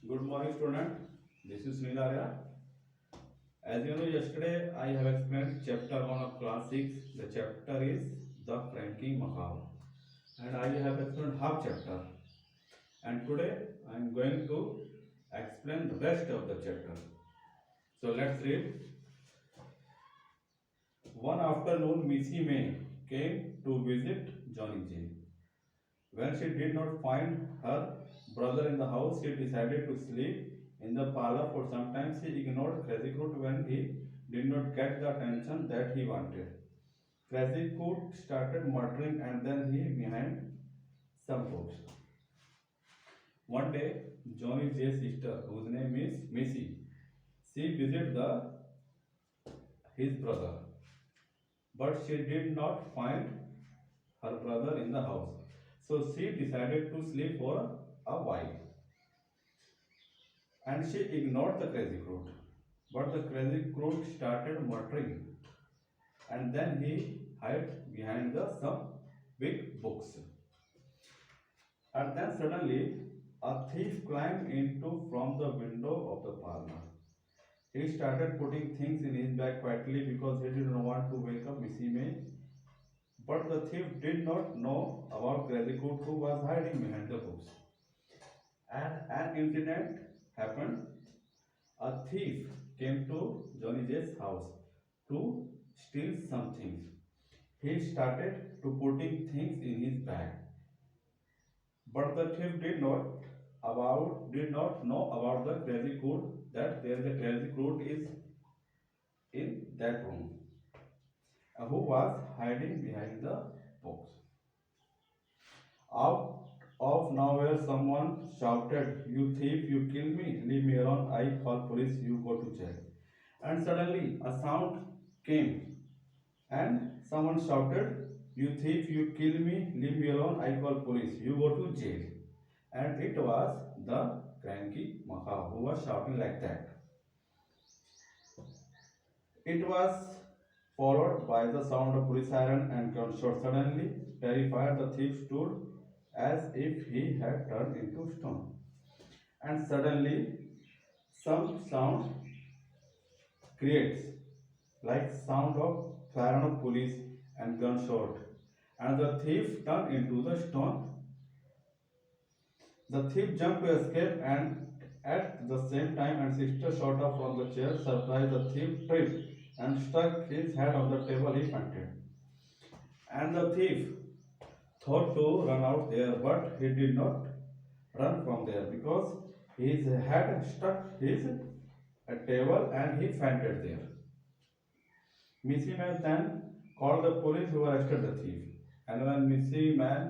Good morning, student. This is Sunil Arya. As you know, yesterday I have explained chapter 1 of class 6. The chapter is The Cranky Macaw. And I have explained half chapter. And today I am going to explain the rest of the chapter. So let's read. One afternoon, Missy May came to visit Johnny J. When she did not find her brother in the house, she decided to sleep in the parlor for some time. She ignored Crazy Coot when he did not get the attention that he wanted. Crazy Coot started muttering and then he behind some folks. One day, Johnny J's sister, whose name is Missy, she visited his brother, but she did not find her brother in the house. So she decided to sleep for a while. And she ignored the Crazy Coot. But the Crazy Coot started muttering, and then he hid behind some big books. And then suddenly a thief climbed into from the window of the parlor. He started putting things in his bag quietly because he did not want to wake up Missy May. But the thief did not know about Crazy Coot, who was hiding behind the books. And an incident happened. A thief came to Johnny J's house to steal some things. He started to putting things in his bag, but the thief did not know about the Crazy Coot, that there is a Crazy Coot is in that room, who was hiding behind the box. Out of nowhere, someone shouted, "You thief, you kill me, leave me alone, I call police, you go to jail." And suddenly a sound came, and someone shouted, "You thief, you kill me, leave me alone, I call police, you go to jail." And it was the cranky macaw who was shouting like that. It was followed by the sound of police siren and gunshot. Suddenly, terrified, the thief stood as if he had turned into stone. And suddenly, some sound creates like sound of siren of police and gunshot, and the thief turned into the stone. The thief jumped to escape, and at the same time, and sister shot up from the chair. Surprised, the thief tripped and struck his head on the table. He fainted, and the thief thought to run out there, but he did not run from there because his head struck his table and he fainted there. Missy Man then called the police, who arrested the thief. And when Missy Man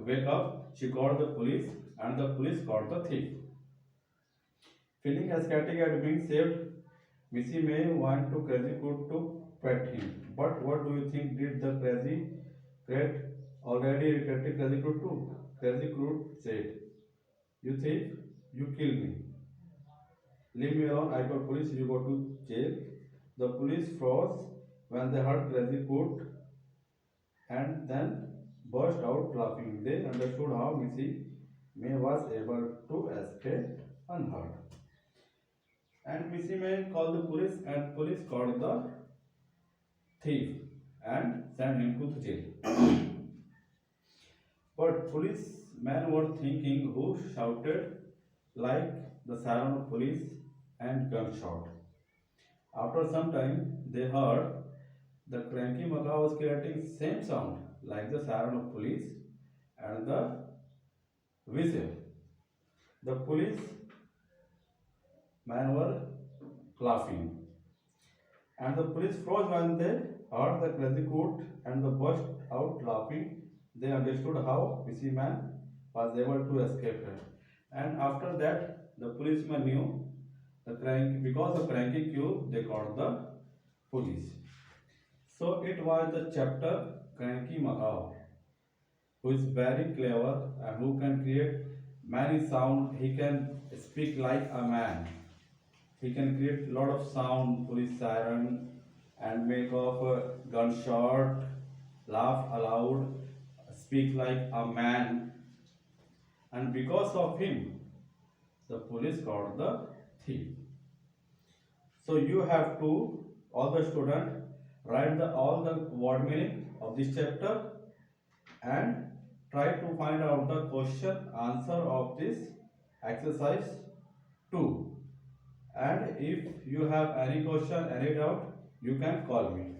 wake up, she called the police, and the police called the thief. Feeling ecstatic at being saved, Missy May went to Crazy Coot to pet him. But what do you think did the Crazy Cat already regretted Crazy Coot too? Crazy Coot said, "You thief, you kill me. Leave me alone, I call police, you go to jail." The police froze when they heard Crazy Coot and then burst out laughing. They understood how Missy May was able to escape unhurt. And Missy May called the police, and police called the thief and sent him to the jail. But policemen were thinking, who shouted like the siren of police and gunshot. After some time, they heard the cranky macaw was creating same sound like the siren of police and the whistle. The policemen were laughing, and the police froze when they heard the Crazy Coot and the burst out laughing. They understood how Missy Man was able to escape her. And after that, the policeman knew the crank because of cranky Q, they called the police. So it was the chapter Cranky Macaw, who is very clever and who can create many sound. He can speak like a man. He can create a lot of sound, police siren, and make of a gunshot, laugh aloud, speak like a man. And because of him, The police caught the thief. So you have to, all the student, write all the word meaning of this chapter and try to find out the question answer of this exercise 2. And if you have any question, any doubt, you can call me.